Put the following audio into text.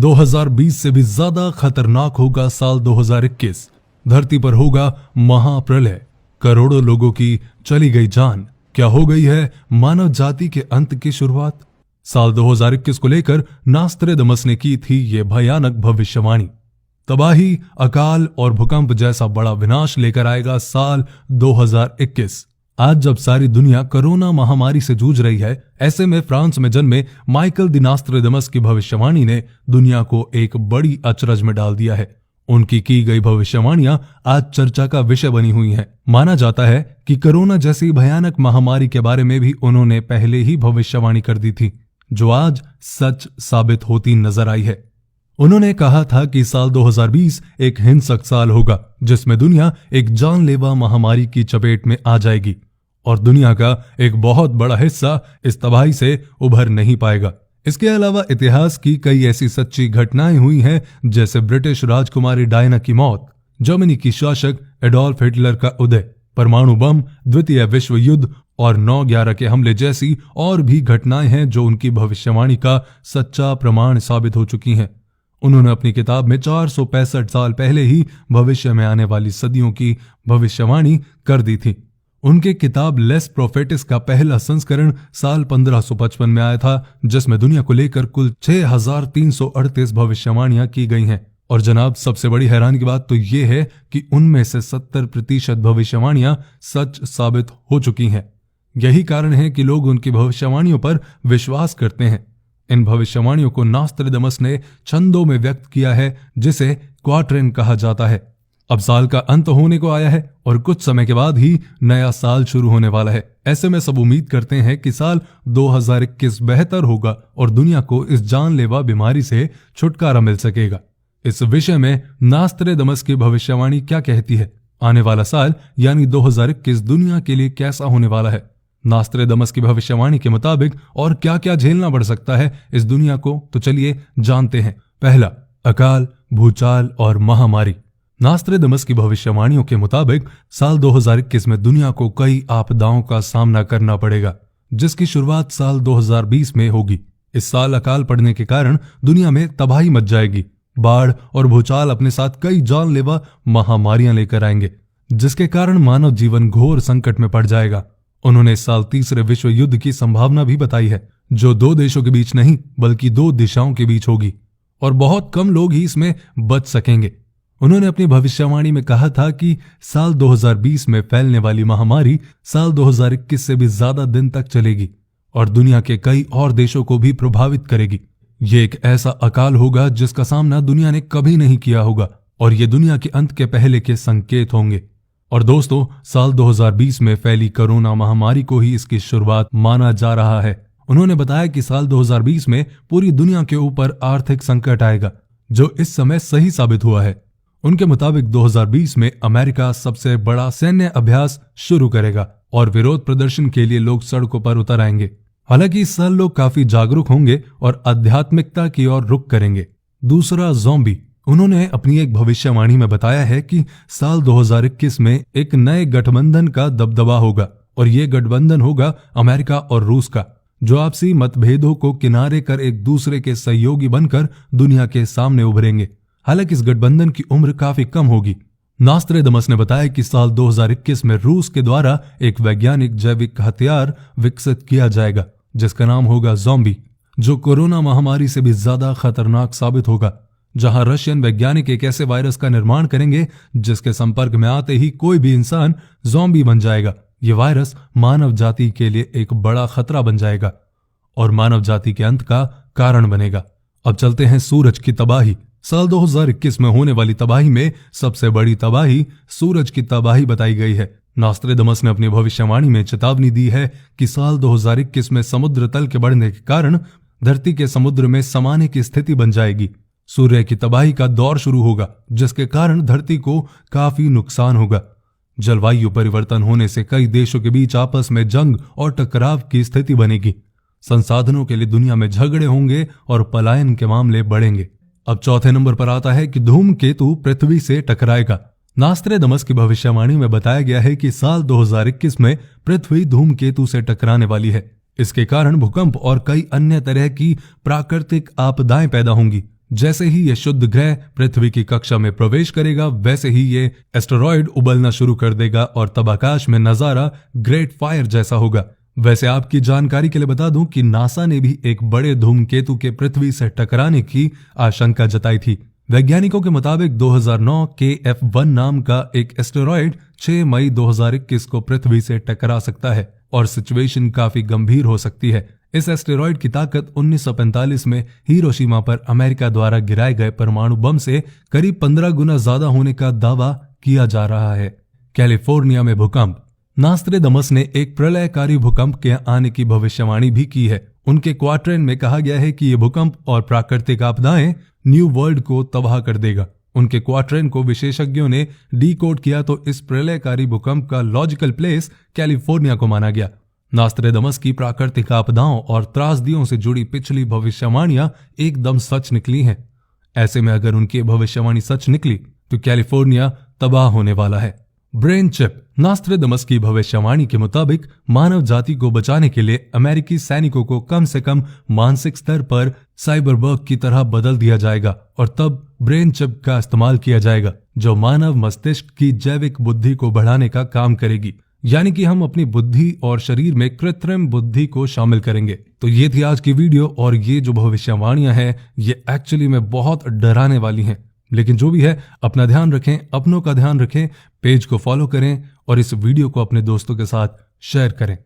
2020 से भी ज्यादा खतरनाक होगा साल 2021। धरती पर होगा महाप्रलय, करोड़ों लोगों की चली गई जान। क्या हो गई है मानव जाति के अंत की शुरुआत? साल 2021 को लेकर नास्ट्रेडमस ने की थी ये भयानक भविष्यवाणी। तबाही, अकाल और भूकंप जैसा बड़ा विनाश लेकर आएगा साल 2021। आज जब सारी दुनिया कोरोना महामारी से जूझ रही है, ऐसे में फ्रांस में जन्मे माइकल दी नास्ट्रेडमस की भविष्यवाणी ने दुनिया को एक बड़ी अचरज में डाल दिया है। उनकी की गई भविष्यवाणियां आज चर्चा का विषय बनी हुई हैं। माना जाता है कि कोरोना जैसी भयानक महामारी के बारे में भी उन्होंने पहले ही भविष्यवाणी कर दी थी, जो आज सच साबित होती नजर आई है। उन्होंने कहा था कि साल 2020 एक हिंसक साल होगा, जिसमें दुनिया एक जानलेवा महामारी की चपेट में आ जाएगी और दुनिया का एक बहुत बड़ा हिस्सा इस तबाही से उभर नहीं पाएगा। इसके अलावा इतिहास की कई ऐसी सच्ची घटनाएं हुई हैं, जैसे ब्रिटिश राजकुमारी डायना की मौत, जर्मनी की शासक एडोल्फ हिटलर का उदय, परमाणु बम, द्वितीय विश्व युद्ध और 9/11 के हमले जैसी और भी घटनाएं हैं जो उनकी भविष्यवाणी का सच्चा प्रमाण साबित हो चुकी हैं। उन्होंने अपनी किताब में 465 साल पहले ही भविष्य में आने वाली सदियों की भविष्यवाणी कर दी थी। उनके किताब लेस प्रोफेटिस का पहला संस्करण साल 1555 में आया था, जिसमें दुनिया को लेकर कुल 6338 भविष्यवाणियां की गई हैं। और जनाब, सबसे बड़ी हैरानी की बात तो ये है कि उनमें से 70% भविष्यवाणियां सच साबित हो चुकी हैं। यही कारण है कि लोग उनकी भविष्यवाणियों पर विश्वास करते हैं। इन भविष्यवाणियों को नास्ट्रेडमस ने छंदों में व्यक्त किया है, जिसे क्वाट्रेन कहा जाता है। अब साल का अंत होने को आया है और कुछ समय के बाद ही नया साल शुरू होने वाला है। ऐसे में सब उम्मीद करते हैं कि साल 2021 बेहतर होगा और दुनिया को इस जानलेवा बीमारी से छुटकारा मिल सकेगा। इस विषय में नास्ट्रेडमस की भविष्यवाणी क्या कहती है? आने वाला साल यानी 2021 दुनिया के लिए कैसा होने वाला है? नास्ट्रेडमस की भविष्यवाणी के मुताबिक और क्या क्या झेलना पड़ सकता है इस दुनिया को, तो चलिए जानते हैं। पहला, अकाल, भूचाल और महामारी। नास्ट्रेडमस की भविष्यवाणियों के मुताबिक साल 2021 में दुनिया को कई आपदाओं का सामना करना पड़ेगा, जिसकी शुरुआत साल 2020 में होगी। इस साल अकाल पड़ने के कारण दुनिया में तबाही मच जाएगी। बाढ़ और भूचाल अपने साथ कई जानलेवा महामारियां लेकर आएंगे, जिसके कारण मानव जीवन घोर संकट में पड़ जाएगा। उन्होंने इस साल तीसरे विश्व युद्ध की संभावना भी बताई है, जो 2 देशों के बीच नहीं बल्कि 2 दिशाओं के बीच होगी और बहुत कम लोग ही इसमें बच सकेंगे। उन्होंने अपनी भविष्यवाणी में कहा था कि साल 2020 में फैलने वाली महामारी साल 2021 से भी ज्यादा दिन तक चलेगी और दुनिया के कई और देशों को भी प्रभावित करेगी। ये एक ऐसा अकाल होगा जिसका सामना दुनिया ने कभी नहीं किया होगा और ये दुनिया के अंत के पहले के संकेत होंगे। और दोस्तों, साल 2020 में फैली कोरोना महामारी को ही इसकी शुरुआत माना जा रहा है। उन्होंने बताया कि साल 2020 में पूरी दुनिया के ऊपर आर्थिक संकट आएगा, जो इस समय सही साबित हुआ है। उनके मुताबिक 2020 में अमेरिका सबसे बड़ा सैन्य अभ्यास शुरू करेगा और विरोध प्रदर्शन के लिए लोग सड़कों पर उतर आएंगे। हालांकि इस साल लोग काफी जागरूक होंगे और आध्यात्मिकता की ओर रुख करेंगे। दूसरा, ज़ॉम्बी। उन्होंने अपनी एक भविष्यवाणी में बताया है कि साल 2021 में एक नए गठबंधन का दबदबा होगा और ये गठबंधन होगा अमेरिका और रूस का, जो आपसी मतभेदों को किनारे कर एक दूसरे के सहयोगी बनकर दुनिया के सामने उभरेंगे। हालांकि इस गठबंधन की उम्र काफी कम होगी। नास्ट्रेडमस ने बताया कि साल 2021 में रूस के द्वारा एक वैज्ञानिक जैविक हथियार विकसित किया जाएगा, जिसका नाम होगा ज़ॉम्बी, जो कोरोना महामारी से भी ज्यादा खतरनाक साबित होगा। जहां रशियन वैज्ञानिक एक ऐसे वायरस का निर्माण करेंगे जिसके संपर्क में आते ही कोई भी इंसान ज़ॉम्बी बन जाएगा। ये वायरस मानव जाति के लिए एक बड़ा खतरा बन जाएगा और मानव जाति के अंत का कारण बनेगा। अब चलते हैं सूरज की तबाही। साल 2021 में होने वाली तबाही में सबसे बड़ी तबाही सूरज की तबाही बताई गई है। नास्ट्रेडमस ने अपनी भविष्यवाणी में चेतावनी दी है कि साल 2021 में समुद्र तल के बढ़ने के कारण धरती के समुद्र में समाने की स्थिति बन जाएगी। सूर्य की तबाही का दौर शुरू होगा, जिसके कारण धरती को काफी नुकसान होगा। जलवायु परिवर्तन होने से कई देशों के बीच आपस में जंग और टकराव की स्थिति बनेगी। संसाधनों के लिए दुनिया में झगड़े होंगे और पलायन के मामले बढ़ेंगे। अब चौथे नंबर पर आता है कि धूमकेतु पृथ्वी से टकराएगा। नास्ट्रेडमस की भविष्यवाणी में बताया गया है कि साल 2021 में पृथ्वी धूमकेतु से टकराने वाली है। इसके कारण भूकंप और कई अन्य तरह की प्राकृतिक आपदाएं पैदा होंगी, जैसे ही ये शुद्ध ग्रह पृथ्वी की कक्षा में प्रवेश करेगा वैसे ही ये एस्टेरॉयड उबलना शुरू कर देगा और तब आकाश में नजारा ग्रेट फायर जैसा होगा। वैसे आपकी जानकारी के लिए बता दूं कि नासा ने भी एक बड़े धूमकेतु के पृथ्वी से टकराने की आशंका जताई थी। वैज्ञानिकों के मुताबिक 2009 KF1 नाम का एक एस्टेरॉयड 6 मई 2021 को पृथ्वी से टकरा सकता है और सिचुएशन काफी गंभीर हो सकती है। इस एस्टेरॉयड की ताकत 1945 में हिरोशिमा पर अमेरिका द्वारा गिराए गए परमाणु बम से करीब 15 गुना ज्यादा होने का दावा किया जा रहा है। कैलिफोर्निया में भूकंप। नास्ट्रेडमस ने एक प्रलयकारी भूकंप के आने की भविष्यवाणी भी की है। उनके क्वाड्रेंट में कहा गया है कि ये भूकंप और प्राकृतिक आपदाएं न्यू वर्ल्ड को तबाह कर देगा। उनके क्वाड्रेंट को विशेषज्ञों ने डिकोड किया तो इस प्रलयकारी भूकंप का लॉजिकल प्लेस कैलिफोर्निया को माना गया। नास्ट्रेडमस की प्राकृतिक आपदाओं और त्रासदियों से जुड़ी पिछली भविष्यवाणियां एकदम सच निकली हैं। ऐसे में अगर उनकी भविष्यवाणी सच निकली तो कैलिफोर्निया तबाह होने वाला है। Brain chip. नास्ट्रेडमस की भविष्यवाणी के मुताबिक मानव जाति को बचाने के लिए अमेरिकी सैनिकों को कम से कम मानसिक स्तर पर साइबरबर्ग की तरह बदल दिया जाएगा और तब ब्रेन चिप का इस्तेमाल किया जाएगा जो मानव मस्तिष्क की जैविक बुद्धि को बढ़ाने का काम करेगी। यानी कि हम अपनी बुद्धि और शरीर में कृत्रिम बुद्धि को शामिल करेंगे। तो ये थी आज की वीडियो और ये जो भविष्यवाणियां हैं ये एक्चुअली में बहुत डराने वाली हैं। लेकिन जो भी है अपना ध्यान रखें, अपनों का ध्यान रखें, पेज को फॉलो करें और इस वीडियो को अपने दोस्तों के साथ शेयर करें।